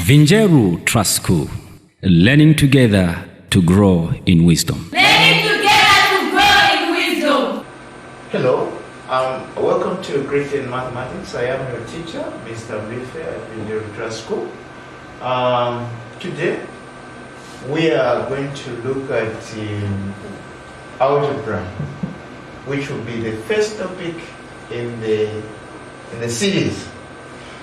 Vinjeru Trust School, learning together to grow in wisdom. Learning together to grow in wisdom. Hello, welcome to G10 Mathematics. I am your teacher, Mr. Mbife at Vinjeru Trust School. Today, we are going to look at algebra, which will be the first topic in the series.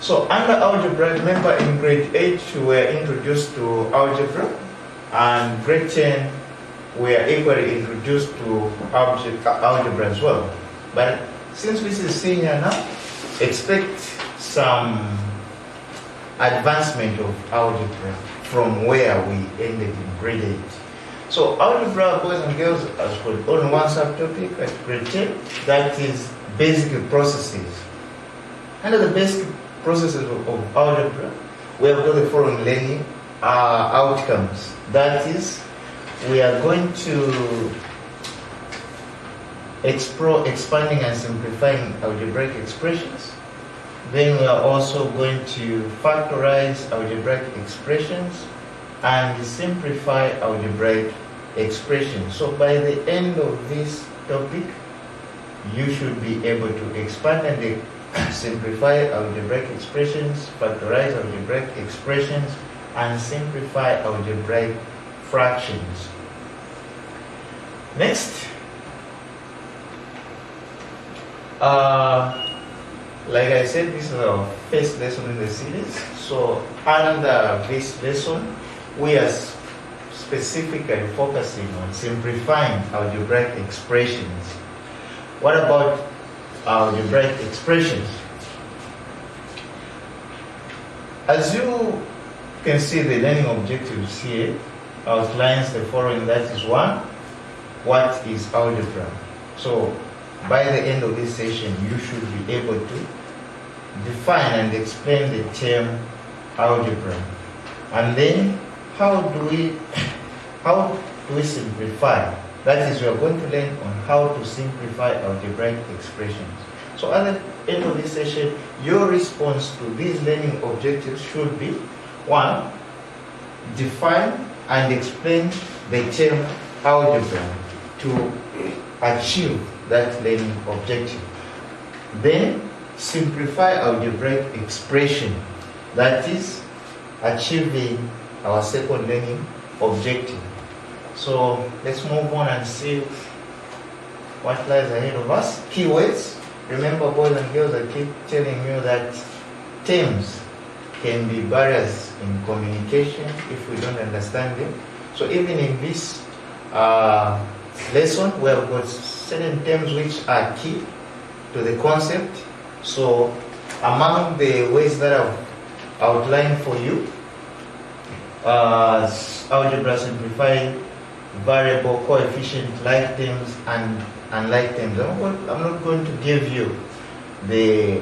So under algebra, remember in grade 8 we were introduced to algebra, and grade 10 we are equally introduced to algebra as well. But since this is senior now, expect some advancement of algebra from where we ended in grade 8. So algebra, boys and girls, has got only one subtopic at grade 10, that is basic processes. Under the basic processes of algebra, we have got the following learning outcomes. That is, we are going to explore expanding and simplifying algebraic expressions. Then we are also going to factorize algebraic expressions and simplify algebraic expressions. So by the end of this topic, you should be able to expand and simplify algebraic expressions, factorize algebraic expressions, and simplify algebraic fractions. Next, like I said, this is our first lesson in the series. So under this lesson, we are specifically focusing on simplifying algebraic expressions. What about algebraic expressions? As you can see, the learning objectives here outlines the following. That is, one, what is algebra? So by the end of this session, you should be able to define and explain the term algebra. And then how do we simplify? That is, we are going to learn on how to simplify algebraic expressions. So at the end of this session, your response to these learning objectives should be, one, define and explain the term algebra to achieve that learning objective. Then simplify algebraic expression, that is achieving our second learning objective. So let's move on and see what lies ahead of us. Keywords. Remember, boys and girls, I keep telling you that terms can be barriers in communication if we don't understand them. So even in this lesson, we have got certain terms which are key to the concept. So among the ways that I've outlined for you, algebra simplifying variable, coefficient, like terms, and unlike terms. I'm not going to give you the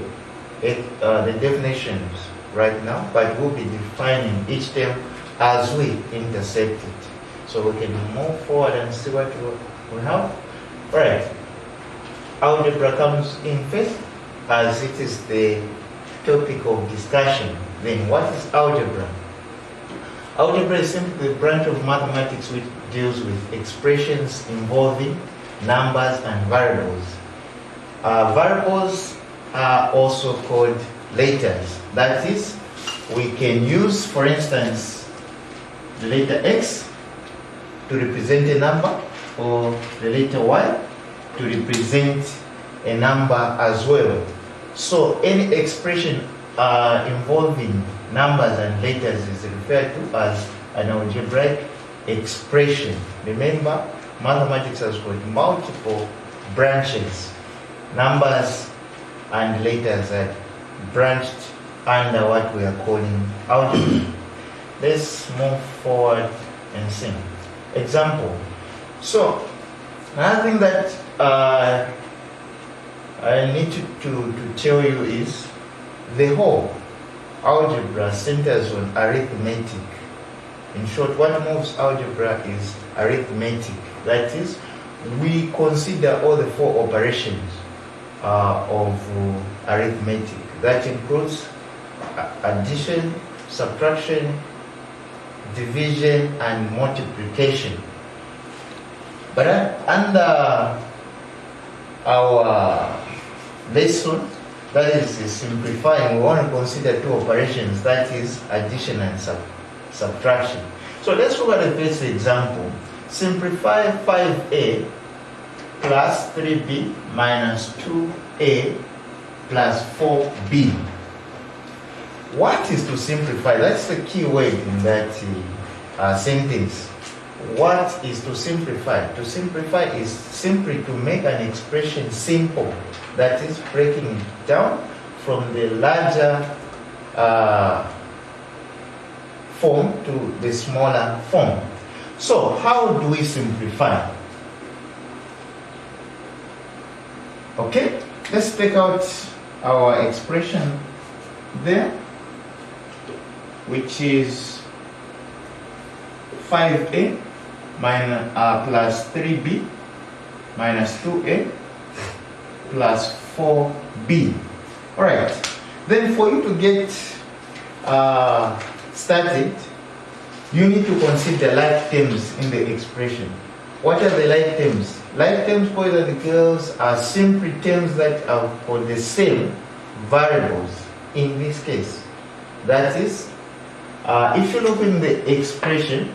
definitions right now, but we'll be defining each term as we intercept it. So we can move forward and see what we have. Right. Algebra comes in first, as it is the topic of discussion. Then what is algebra? Algebra is simply the branch of mathematics which deals with expressions involving numbers and variables. Variables are also called letters. That is, we can use, for instance, the letter X to represent a number, or the letter Y to represent a number as well. So any expression involving numbers and letters is referred to as an algebraic expression. Remember, mathematics has got multiple branches. Numbers and letters are branched under what we are calling algebra. Let's move forward and see. Example. So another thing that I need to tell you is the whole algebra centers on arithmetic. In short, what moves algebra is arithmetic. That is, we consider all the four operations of arithmetic. That includes addition, subtraction, division, and multiplication. But under our lesson, that is simplifying, we want to consider two operations, that is addition and subtraction. So let's look at the first example. Simplify 5a plus 3b minus 2a plus 4b. What is to simplify? That's the key word in that sentence. What is to simplify? To simplify is simply to make an expression simple, that is breaking it down from the larger form to the smaller form. So how do we simplify? Okay, let's take out our expression there, which is 5a minus plus 3b minus 2a plus 4b. All right, then for you to get started, you need to consider like terms in the expression. What are the like terms? Like terms, boys and girls, are simply terms that are for the same variables in this case. That is, if you look in the expression,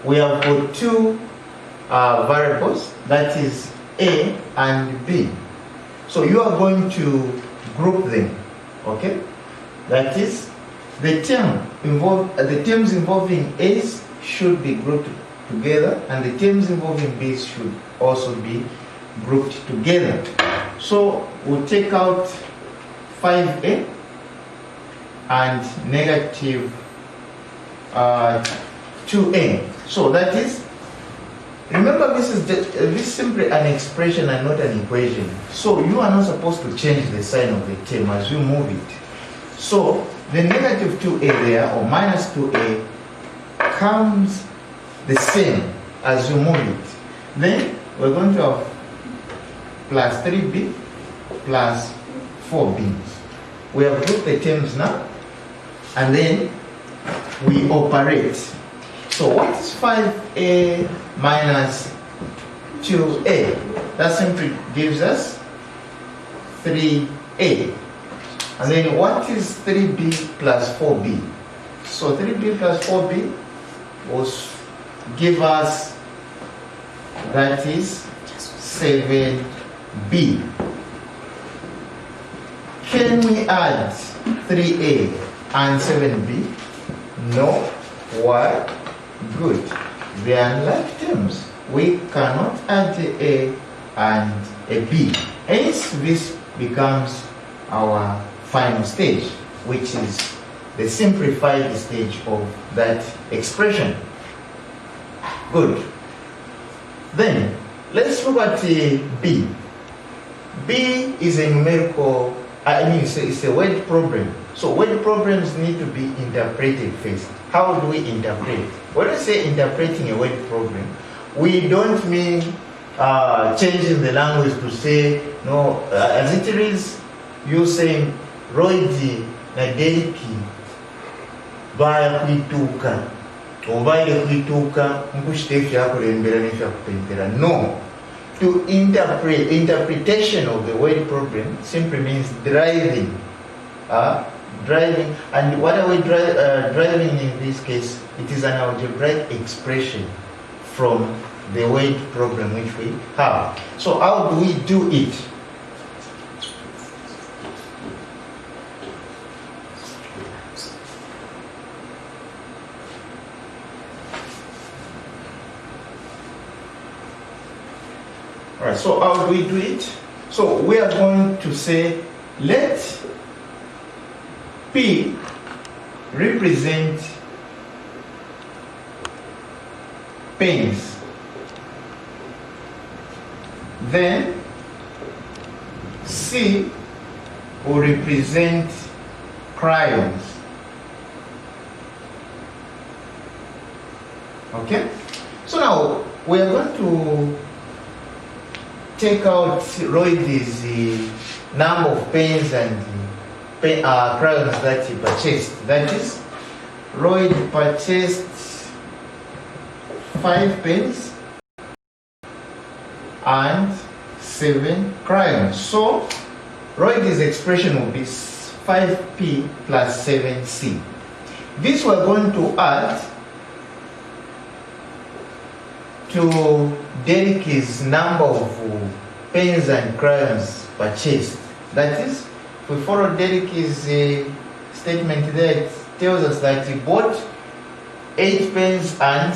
we have got two variables, that is a and b. So you are going to group them, okay? That is, the terms involving a's should be grouped together, and the terms involving b's should also be grouped together. So we'll take out 5a and negative 2a. So that is, remember, this is simply an expression and not an equation. So you are not supposed to change the sign of the term as you move it. So the negative 2a there, or minus 2a, comes the same as you move it. Then we're going to have plus 3b plus 4b. We have grouped the terms now, and then we operate. So what is 5a minus 2a? That simply gives us 3a. And then what is 3b plus 4b? So 3b plus 4b will give us, that is 7b. Can we add 3a and 7b? No. Why? Good. They are like terms. We cannot add a and a b. Hence, this becomes our final stage, which is the simplified stage of that expression. Good. Then, let's look at b. B is a numerical, it's a word problem. So word problems need to be interpreted first. How do we interpret? When we say interpreting a word problem, we don't mean changing the language to say, no, as it is, you saying, Roidi na Deriki baya kuituka, obaile kuituka, mkushiteki yako lembera nisha kupentera. No. To interpret, interpretation of the word problem simply means driving. Driving, and what are we driving in this case? It is an algebraic expression from the word problem which we have. So how do we do it? Alright, so how do we do it? So we are going to say, let P represent pens. Then C will represent crayons. Okay? So now we are going to take out Roy's number of pens and crayons that he purchased. That is, Royd purchased 5 pens and 7 crayons. So Royd's expression will be 5p plus 7c. This we're going to add to Derek's number of pens and crayons purchased. That is, if we follow Derek's statement there, it tells us that he bought 8 pens and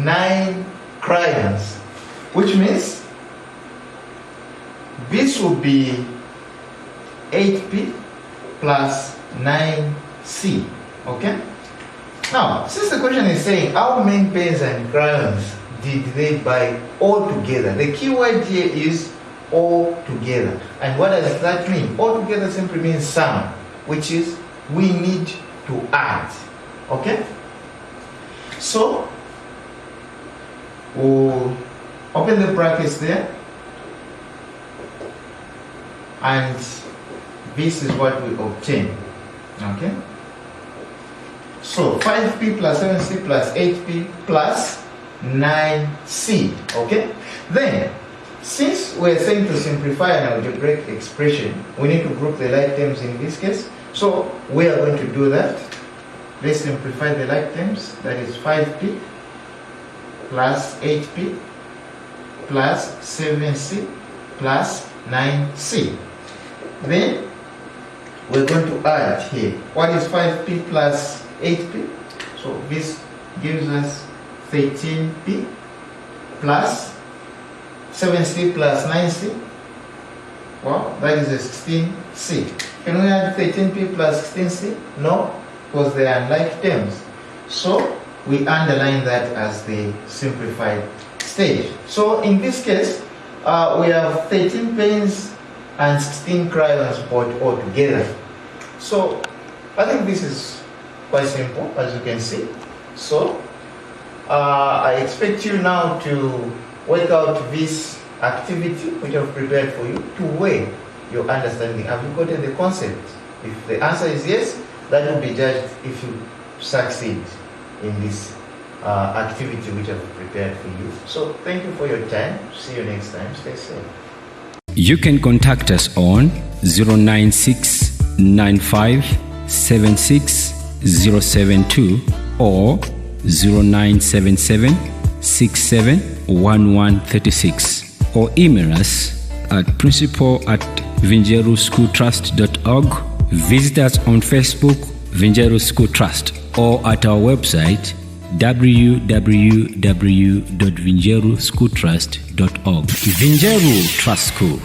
9 crayons, which means this will be 8p plus 9c. Okay? Now, since the question is saying how many pens and crayons did they buy all together, the key word here is all together. And what does that mean? All together simply means sum, which is we need to add. Okay? So we'll open the brackets there, and this is what we obtain. Okay? So 5p plus 7c plus 8p plus 9c. Okay? Then, since we're saying to simplify an algebraic expression, we need to group the like terms in this case. So we are going to do that. Let's simplify the like terms. That is 5p plus 8p plus 7c plus 9c. Then we're going to add here. What is 5p plus 8p? So this gives us 13p plus 7c plus 9c. Well, that is a 16c. Can we add 13p plus 16c? No, because they are like terms. So we underline that as the simplified stage. So in this case, we have 13 pens and 16 crayons bought all together. So I think this is quite simple, as you can see. So I expect you now to work out this activity which I've prepared for you to weigh your understanding. Have you gotten the concept? If the answer is yes, that will be judged if you succeed in this activity which I've prepared for you. So thank you for your time. See you next time. Stay safe. You can contact us on 09695760072 or 0977671136, or email us at principal@vinjeruschooltrust.org. Visit us on Facebook, Vinjeru School Trust, or at our website www.vinjeruschooltrust.org. Vinjeru Trust School.